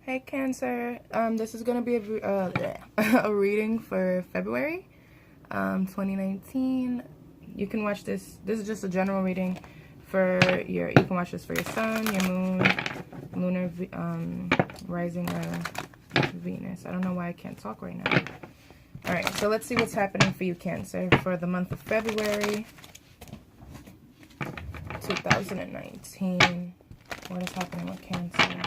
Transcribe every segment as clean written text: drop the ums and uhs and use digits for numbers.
Hey Cancer, this is going to be a reading for February 2019. You can watch this. This is just a general reading for you can watch this for your sun, your moon, lunar, rising, Venus. I don't know why I can't talk right now. All right, so let's see what's happening for you, Cancer, for the month of February 2019. What is happening with Cancer?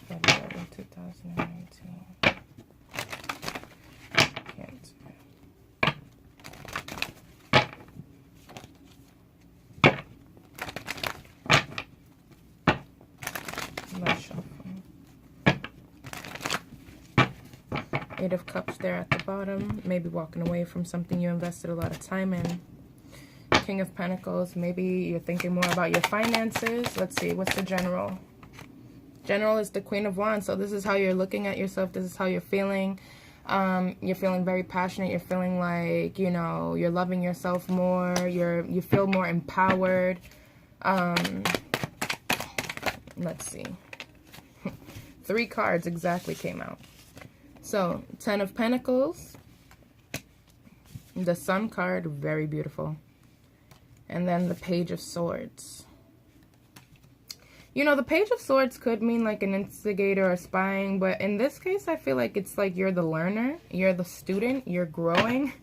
February 2019. Cancer. Let's shuffle. Eight of Cups there at the bottom. Maybe walking away from something you invested a lot of time in. King of Pentacles. Maybe you're thinking more about your finances. Let's see. What's the general? General is the Queen of Wands, so this is how you're looking at yourself. This is how you're feeling. You're feeling very passionate. You're feeling like, you know, you're loving yourself more. You feel more empowered. Let's see. 3 cards exactly came out. So, 10 of Pentacles. The Sun card, very beautiful. And then the Page of Swords. You know, the Page of Swords could mean like an instigator or spying, but in this case, I feel like it's like you're the learner, you're the student, you're growing.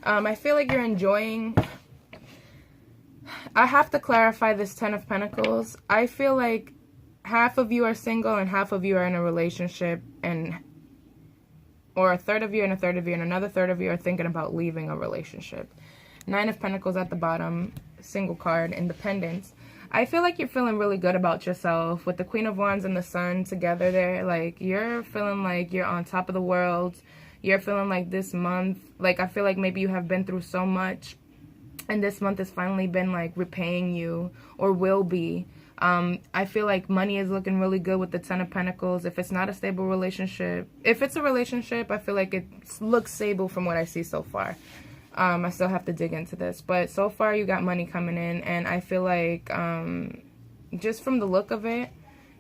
I feel like you're enjoying. I have to clarify this 10 of Pentacles. I feel like half of you are single and half of you are in a relationship, or a third of you and a third of you and another third of you are thinking about leaving a relationship. 9 of Pentacles at the bottom, single card, independence. I feel like you're feeling really good about yourself with the Queen of Wands and the Sun together there. Like, you're feeling like you're on top of the world. You're feeling like this month, like, I feel like maybe you have been through so much, and this month has finally been, like, repaying you, or will be. I feel like money is looking really good with the 10 of Pentacles. If it's not a stable relationship, if it's a relationship, I feel like it looks stable from what I see so far. I still have to dig into this, but so far you got money coming in, and I feel like just from the look of it,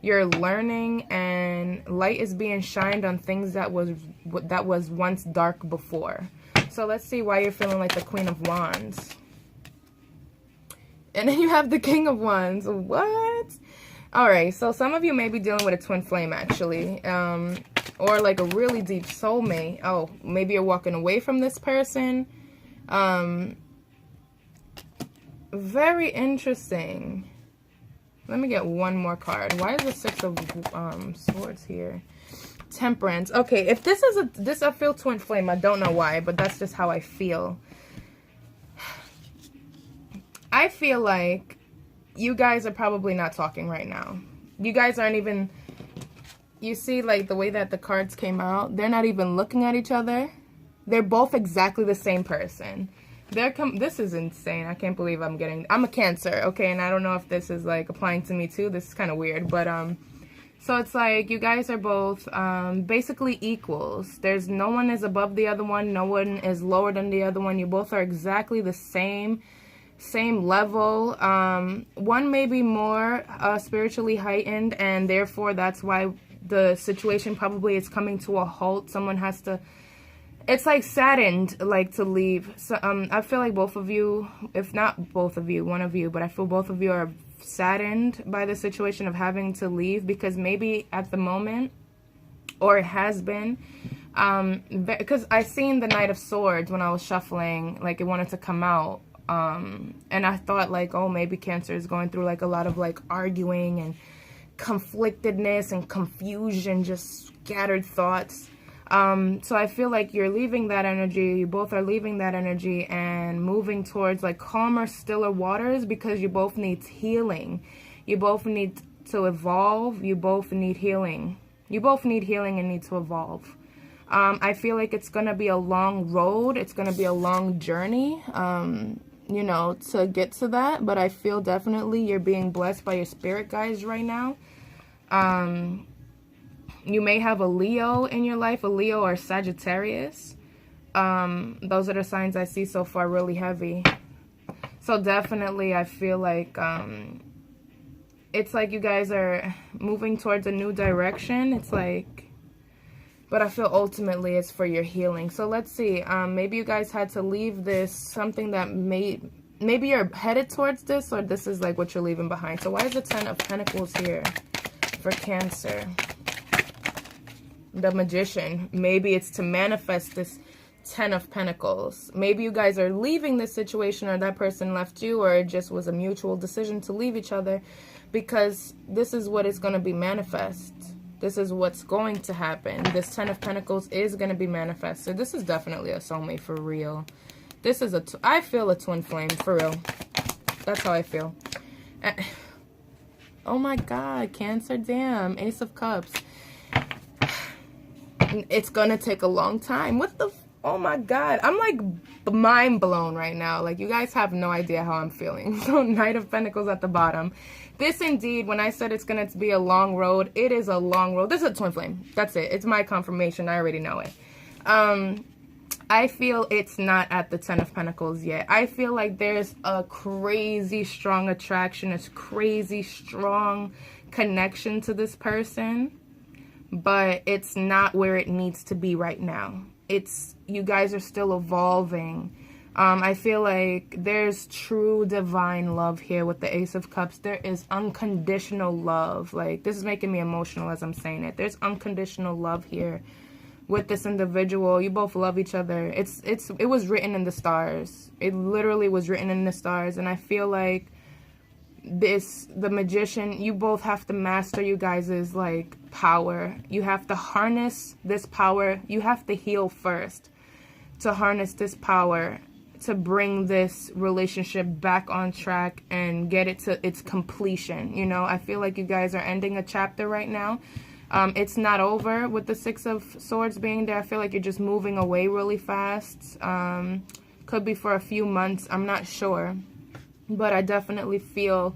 you're learning, and light is being shined on things that was once dark before. So let's see why you're feeling like the Queen of Wands. And then you have the King of Wands. What? All right, so some of you may be dealing with a twin flame, actually, or like a really deep soulmate. Oh, maybe you're walking away from this person. Very interesting. Let me get one more card. Why is the 6 of Swords here? Temperance. Okay, if this is I feel twin flame. I don't know why, but that's just how I feel. I feel like you guys are probably not talking right now. You guys aren't even, you see, like, the way that the cards came out, they're not even looking at each other. They're both exactly the same person. This is insane. I can't believe I'm a Cancer, okay, and I don't know if this is, like, applying to me too. This is kind of weird, but, so it's like you guys are both, basically equals. There's no one is above the other one. No one is lower than the other one. You both are exactly the same level. One may be more spiritually heightened, and therefore that's why the situation probably is coming to a halt. Someone has to, it's like saddened, like, to leave. So I feel like both of you, if not both of you, one of you, but I feel both of you are saddened by the situation of having to leave, because maybe at the moment, or it has been, because I seen the Knight of Swords when I was shuffling, like, it wanted to come out. And I thought, like, oh, maybe Cancer is going through, like, a lot of, like, arguing and conflictedness and confusion, just scattered thoughts. So I feel like you're leaving that energy. You both are leaving that energy and moving towards, like, calmer, stiller waters, because you both need healing. You both need to evolve. You both need healing. You both need healing and need to evolve. I feel like it's going to be a long road. It's going to be a long journey. You know, to get to that, but I feel definitely you're being blessed by your spirit guides right now. You may have a Leo in your life, a Leo or Sagittarius. Those are the signs I see so far, really heavy. So definitely I feel like it's like you guys are moving towards a new direction. It's like, but I feel ultimately it's for your healing. So let's see. Maybe you guys had to leave this, something that maybe you're headed towards this, or this is like what you're leaving behind. So why is the 10 of Pentacles here for Cancer? The Magician. Maybe it's to manifest this 10 of Pentacles. Maybe you guys are leaving this situation, or that person left you, or it just was a mutual decision to leave each other, because this is what is going to be manifest. This is what's going to happen. This 10 of Pentacles is going to be manifested. This is definitely a soulmate for real. This is I feel a twin flame for real. That's how I feel. Oh my God, Cancer, damn. Ace of Cups. It's going to take a long time. What the... Oh my God, I'm like mind blown right now. Like, you guys have no idea how I'm feeling. So Knight of Pentacles at the bottom. This indeed, when I said it's going to be a long road, it is a long road. This is a twin flame. That's it. It's my confirmation. I already know it. I feel it's not at the 10 of Pentacles yet. I feel like there's a crazy strong attraction, a crazy strong connection to this person, but it's not where it needs to be right now. You guys are still evolving. I feel like there's true divine love here with the Ace of Cups. There is unconditional love. Like, this is making me emotional as I'm saying it. There's unconditional love here with this individual. You both love each other. It was written in the stars. It literally was written in the stars. And I feel like the Magician, you both have to master you guys' like power. You have to harness this power. You have to heal first to harness this power, to bring this relationship back on track and get it to its completion. You know, I feel like you guys are ending a chapter right now. It's not over with the 6 of Swords being there. I feel like you're just moving away really fast. Could be for a few months. I'm not sure. But I definitely feel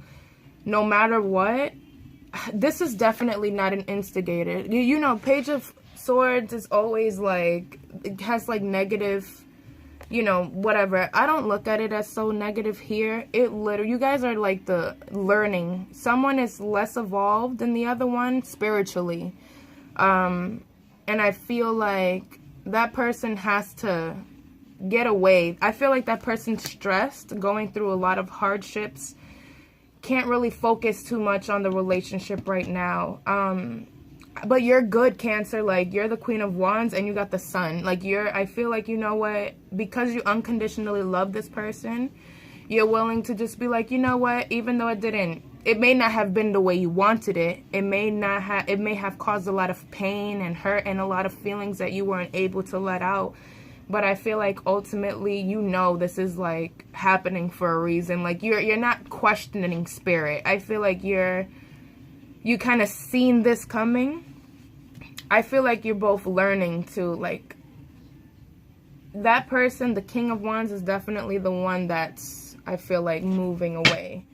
no matter what, this is definitely not an instigator. You know, Page of Swords is always like, it has like negative, you know, whatever. I don't look at it as so negative here. It literally, you guys are like the learning. Someone is less evolved than the other one spiritually. And I feel like that person has to get away. I feel like that person's stressed, going through a lot of hardships, can't really focus too much on the relationship right now. But you're good, Cancer. Like, you're the Queen of Wands and you got the Sun. Like, I feel like, you know what, because you unconditionally love this person, you're willing to just be like, you know what, even though it may not have been the way you wanted it, it may have caused a lot of pain and hurt and a lot of feelings that you weren't able to let out. But I feel like ultimately, you know, this is like happening for a reason. Like, you're not questioning spirit. I feel like you kind of seen this coming. I feel like you're both learning to, like, that person, the King of Wands, is definitely the one that's, I feel like, moving away.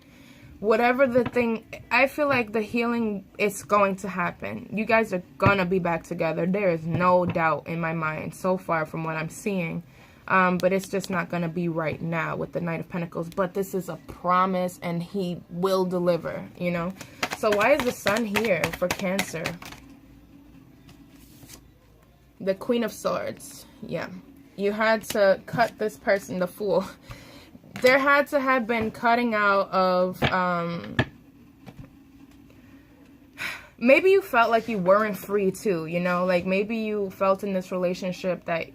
Whatever the thing, I feel like the healing is going to happen. You guys are gonna be back together. There is no doubt in my mind so far from what I'm seeing. But it's just not gonna be right now with the Knight of Pentacles. But this is a promise and he will deliver, you know? So why is the Sun here for Cancer? The Queen of Swords. Yeah. You had to cut this person, the Fool. There had to have been cutting out of, maybe you felt like you weren't free too, you know, like maybe you felt in this relationship that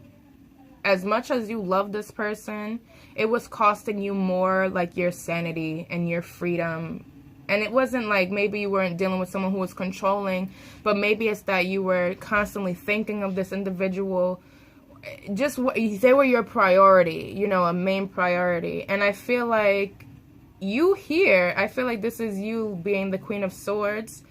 as much as you love this person, it was costing you more, like your sanity and your freedom. And it wasn't like maybe you weren't dealing with someone who was controlling, but maybe it's that you were constantly thinking of this individual. Just they were your priority, you know, a main priority. And I feel like I feel like this is you being the Queen of Swords.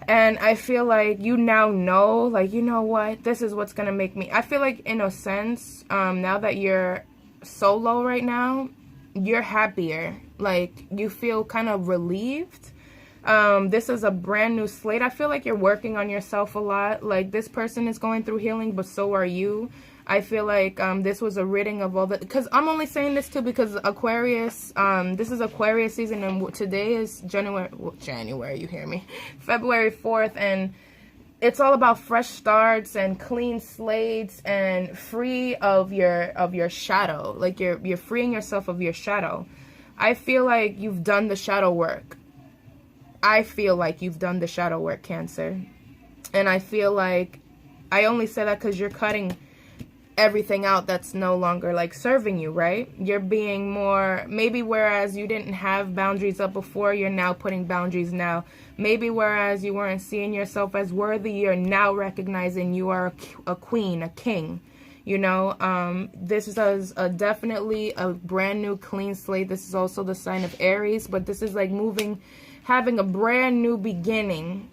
And I feel like you now know, like, you know what, this is what's gonna make me, I feel like in a sense, now that you're solo right now, you're happier. Like, you feel kind of relieved. This is a brand new slate. I feel like you're working on yourself a lot. Like, this person is going through healing, but so are you. I feel like this was a ridding of all the, because I'm only saying this too because Aquarius, this is Aquarius season, and today is January, you hear me, February 4th, and it's all about fresh starts and clean slates and free of your shadow. Like you're freeing yourself of your shadow. I feel like you've done the shadow work. I feel like you've done the shadow work, Cancer. And I feel like, I only say that because you're cutting everything out that's no longer like serving you, right? You're being more, maybe whereas you didn't have boundaries up before, you're now putting boundaries now. Maybe whereas you weren't seeing yourself as worthy, you're now recognizing you are a queen, a king. You know, this is definitely a brand new clean slate. This is also the sign of Aries, but this is like having a brand new beginning,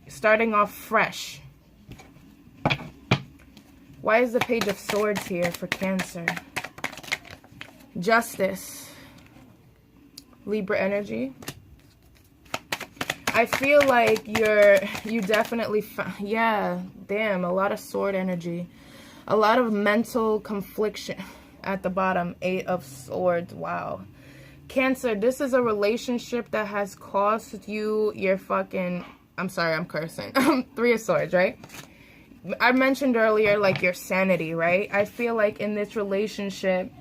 starting off fresh. Why is the Page of Swords here for Cancer? Justice. Libra energy. I feel like you definitely, yeah, damn, a lot of sword energy. A lot of mental confliction at the bottom. 8 of Swords, wow. Cancer, this is a relationship that has cost you your fucking, I'm sorry, I'm cursing. 3 of Swords, right? I mentioned earlier, like, your sanity, right? I feel like in this relationship,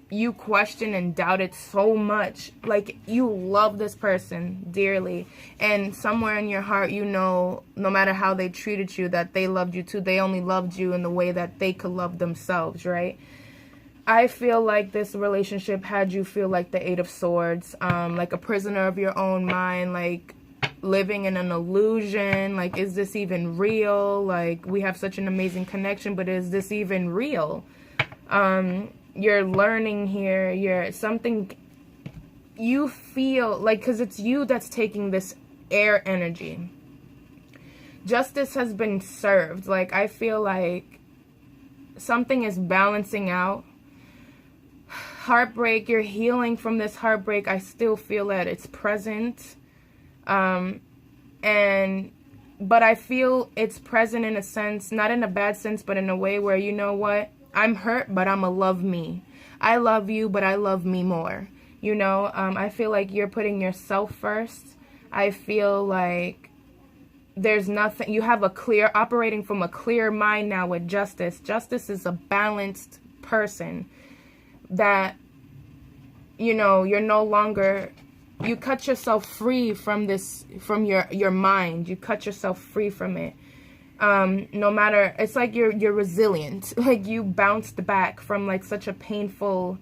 you question and doubt it so much. Like, you love this person dearly. And somewhere in your heart, you know, no matter how they treated you, that they loved you too. They only loved you in the way that they could love themselves, right? I feel like this relationship had you feel like the 8 of Swords, like a prisoner of your own mind, like living in an illusion. Like, is this even real? Like, we have such an amazing connection, but is this even real? You're learning here. You're something you feel like, because it's you that's taking this air energy. Justice has been served. Like, I feel like something is balancing out. Heartbreak, you're healing from this heartbreak. I still feel that it's present. But I feel it's present in a sense, not in a bad sense, but in a way where, you know what? I'm hurt, but I'ma love me. I love you, but I love me more. You know, I feel like you're putting yourself first. I feel like there's nothing, you have operating from a clear mind now with Justice. Justice is a balanced person that, you know, you're no longer, you cut yourself free from this, from your mind. You cut yourself free from it. No matter, it's like you're resilient. Like, you bounced back from like such a painful,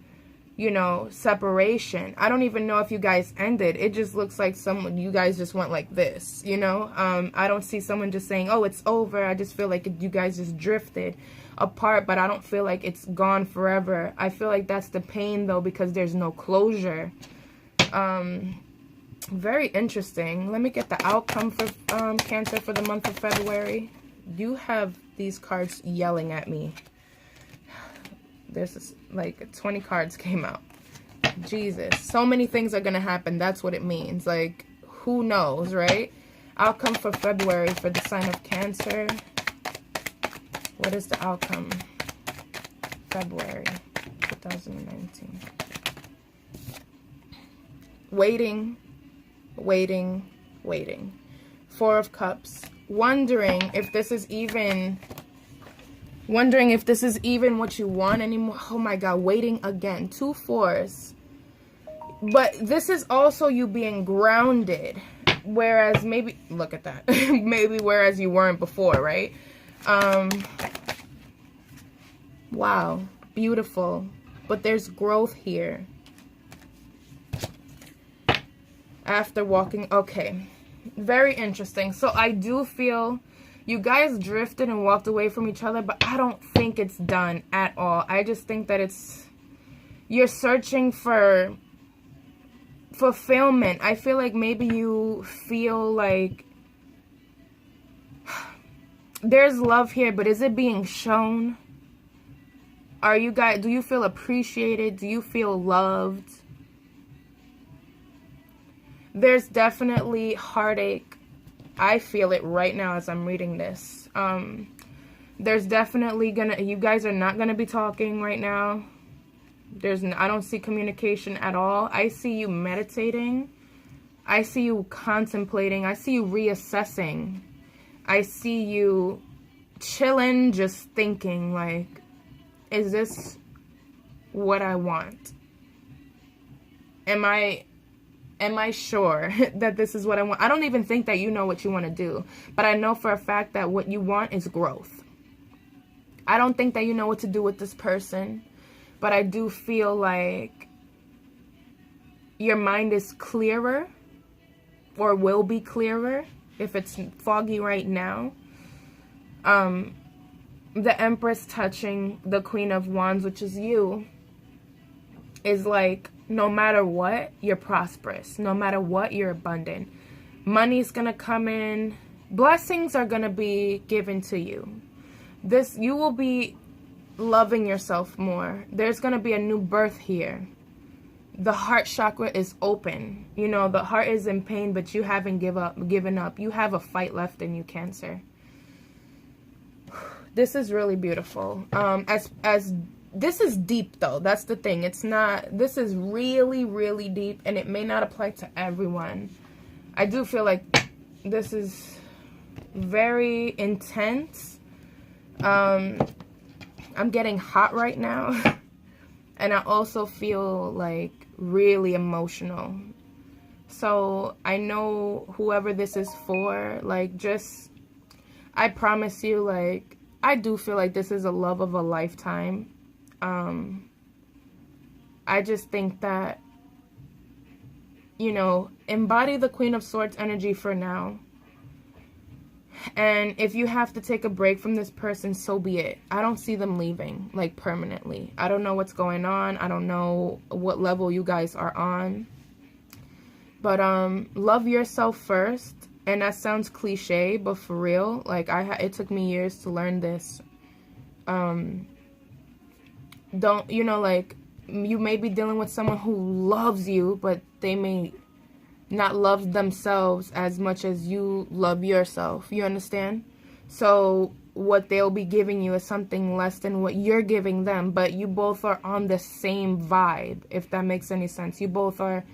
you know, separation. I don't even know if you guys ended. It just looks like you guys just went like this, you know. I don't see someone just saying, oh, it's over. I just feel like you guys just drifted apart, but I don't feel like it's gone forever. I feel like that's the pain though, because there's no closure. Very interesting. Let me get the outcome for Cancer for the month of February. You have these cards yelling at me. There's like 20 cards came out. Jesus. So many things are going to happen. That's what it means. Like, who knows, right? Outcome for February for the sign of Cancer. What is the outcome? February 2019. Waiting, waiting, waiting. 4 of Cups. Wondering if this is even what you want anymore. Oh my God, waiting again. 2 4s. But this is also you being grounded. Whereas maybe, look at that. Maybe whereas you weren't before, right? Wow, beautiful. But there's growth here. After walking, okay. Very interesting. So I do feel you guys drifted and walked away from each other, but I don't think it's done at all. I just think that you're searching for fulfillment. I feel like maybe you feel like there's love here, but is it being shown? Do you feel appreciated? Do you feel loved? There's definitely heartache. I feel it right now as I'm reading this. There's definitely you guys are not gonna be talking right now. I don't see communication at all. I see you meditating. I see you contemplating. I see you reassessing. I see you chilling, just thinking like, is this what I want? Am I sure that this is what I want? I don't even think that you know what you want to do, but I know for a fact that what you want is growth. I don't think that you know what to do with this person, but I do feel like your mind is clearer, or will be clearer if it's foggy right now. The Empress touching the Queen of Wands, which is you, is like, no matter what, you're prosperous. No matter what, you're abundant. Money's gonna come in. Blessings are gonna be given to you. You will be loving yourself more. There's gonna be a new birth here. The heart chakra is open. You know, the heart is in pain, but you haven't given up. You have a fight left in you, Cancer. This is really beautiful. This is deep, though. That's the thing. This is really, really deep, and it may not apply to everyone. I do feel like this is very intense. I'm getting hot right now. And I also feel like really emotional. So I know whoever this is for, like, I promise you, like, I do feel like this is a love of a lifetime. I just think that, you know, embody the Queen of Swords energy for now. And if you have to take a break from this person, so be it. I don't see them leaving, like, permanently. I don't know what's going on. I don't know what level you guys are on. But love yourself first. And that sounds cliche, but for real, like, it took me years to learn this. Don't, you know, like, you may be dealing with someone who loves you, but they may not love themselves as much as you love yourself. You understand? So what they'll be giving you is something less than what you're giving them, but you both are on the same vibe, if that makes any sense. You both are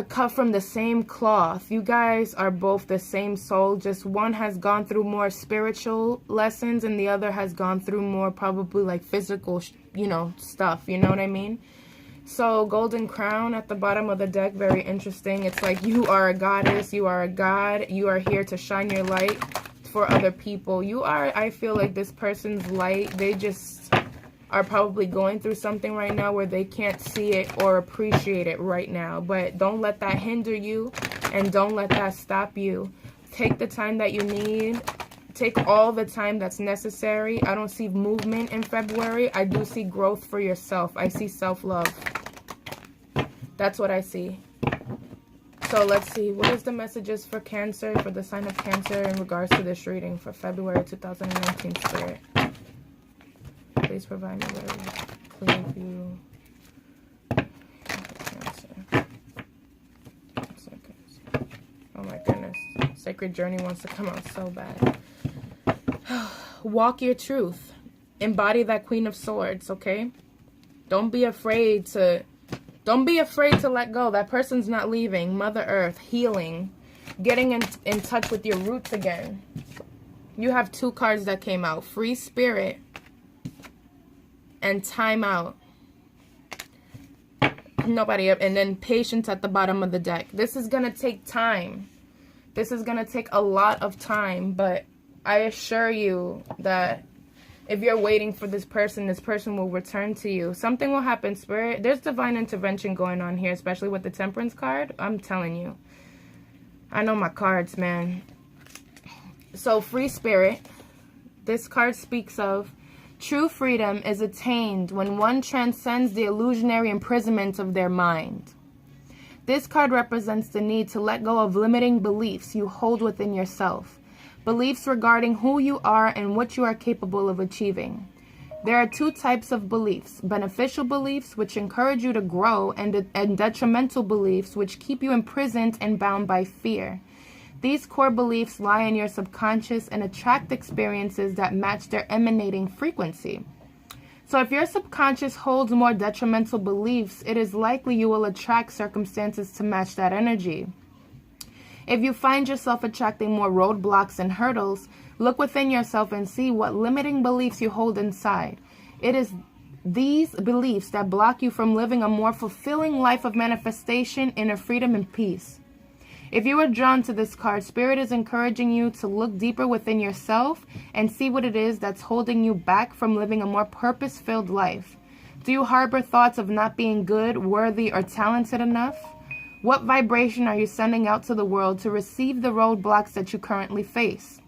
cut from the same cloth. You guys are both the same soul, just one has gone through more spiritual lessons and the other has gone through more probably like physical, you know, stuff. You know what I mean? So Golden Crown at the bottom of the deck, very interesting. It's like you are a goddess, you are a god, you are here to shine your light for other people. You are, I feel like this person's light, they just are probably going through something right now where they can't see it or appreciate it right now. But don't let that hinder you and don't let that stop you. Take the time that you need. Take all the time that's necessary. I don't see movement in February. I do see growth for yourself. I see self-love. That's what I see. So let's see. What is the messages for Cancer, for the sign of Cancer in regards to this reading for February 2019, Spirit? Please provide me with a clear view. Cancer. Oh my goodness. Sacred Journey wants to come out so bad. Walk your truth. Embody that Queen of Swords, okay? Don't be afraid to let go. That person's not leaving. Mother Earth, healing, getting in touch with your roots again. You have two cards that came out. Free Spirit and Time Out. Nobody up. And then Patience at the bottom of the deck. This is going to take time. This is going to take a lot of time, but I assure you that if you're waiting for this person will return to you. Something will happen, Spirit. There's divine intervention going on here, especially with the Temperance card. I'm telling you. I know my cards, man. So, Free Spirit. This card speaks of true freedom is attained when one transcends the illusionary imprisonment of their mind. This card represents the need to let go of limiting beliefs you hold within yourself. Beliefs regarding who you are and what you are capable of achieving. There are two types of beliefs: beneficial beliefs, which encourage you to grow, and detrimental beliefs, which keep you imprisoned and bound by fear. These core beliefs lie in your subconscious and attract experiences that match their emanating frequency. So if your subconscious holds more detrimental beliefs, it is likely you will attract circumstances to match that energy. If you find yourself attracting more roadblocks and hurdles, look within yourself and see what limiting beliefs you hold inside. It is these beliefs that block you from living a more fulfilling life of manifestation, inner freedom, and peace. If you are drawn to this card, Spirit is encouraging you to look deeper within yourself and see what it is that's holding you back from living a more purpose-filled life. Do you harbor thoughts of not being good, worthy, or talented enough? What vibration are you sending out to the world to receive the roadblocks that you currently face?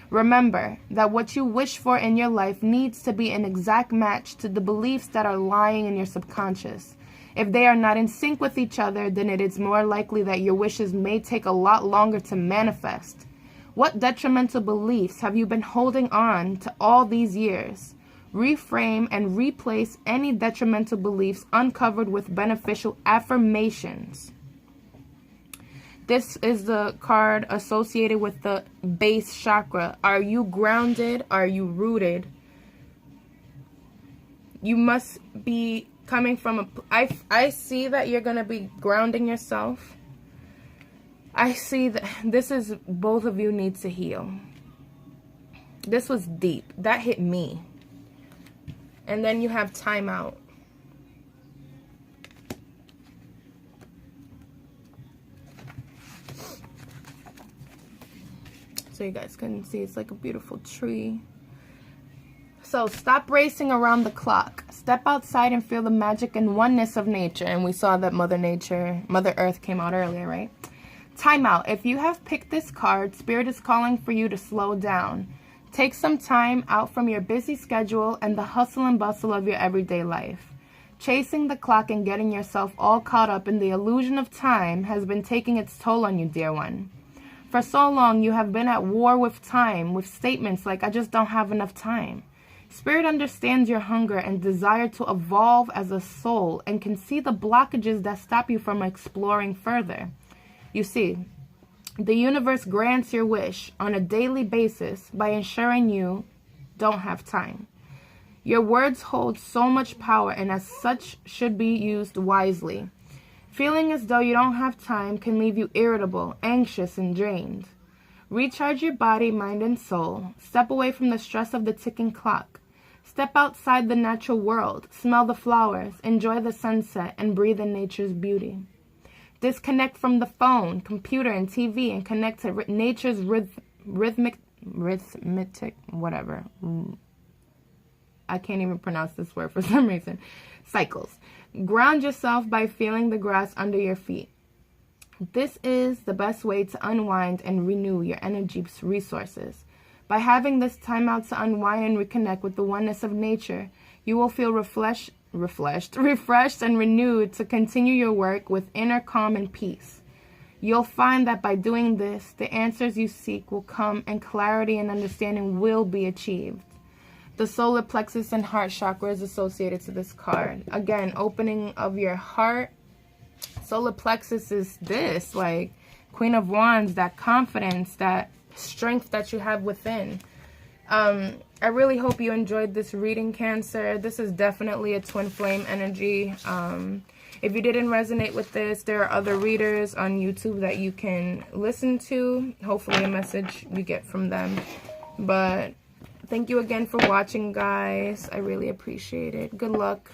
Remember that what you wish for in your life needs to be an exact match to the beliefs that are lying in your subconscious. If they are not in sync with each other, then it is more likely that your wishes may take a lot longer to manifest. What detrimental beliefs have you been holding on to all these years? Reframe and replace any detrimental beliefs uncovered with beneficial affirmations. This is the card associated with the base chakra. Are you grounded? Are you rooted? You must be coming from I see that you're going to be grounding yourself. I see that this is both of you need to heal. This was deep. That hit me. And then you have time out. So you guys can see it's like a beautiful tree. So stop racing around the clock. Step outside and feel the magic and oneness of nature. And we saw that Mother Earth came out earlier, right? Time out. If you have picked this card, Spirit is calling for you to slow down. Take some time out from your busy schedule and the hustle and bustle of your everyday life. Chasing the clock and getting yourself all caught up in the illusion of time has been taking its toll on you, dear one. For so long, you have been at war with time, with statements like, I just don't have enough time. Spirit understands your hunger and desire to evolve as a soul and can see the blockages that stop you from exploring further. You see, the universe grants your wish on a daily basis by ensuring you don't have time. Your words hold so much power and as such should be used wisely. Feeling as though you don't have time can leave you irritable, anxious, and drained. Recharge your body, mind, and soul. Step away from the stress of the ticking clock. Step outside the natural world. Smell the flowers. Enjoy the sunset and breathe in nature's beauty. Disconnect from the phone, computer, and TV and connect to nature's rhythmic, whatever. I can't even pronounce this word for some reason. Cycles. Ground yourself by feeling the grass under your feet. This is the best way to unwind and renew your energy resources. By having this time out to unwind and reconnect with the oneness of nature, you will feel refreshed and renewed to continue your work with inner calm and peace. You'll find that by doing this, the answers you seek will come and clarity and understanding will be achieved. The solar plexus and heart chakra is associated to this card. Again, opening of your heart. Solar plexus is this, like Queen of Wands, that confidence, that strength that you have within. I really hope you enjoyed this reading, Cancer. This is definitely a twin flame energy. If you didn't resonate with this, there are other readers on YouTube that you can listen to. Hopefully a message you get from them. But thank you again for watching, guys. I really appreciate it. Good luck.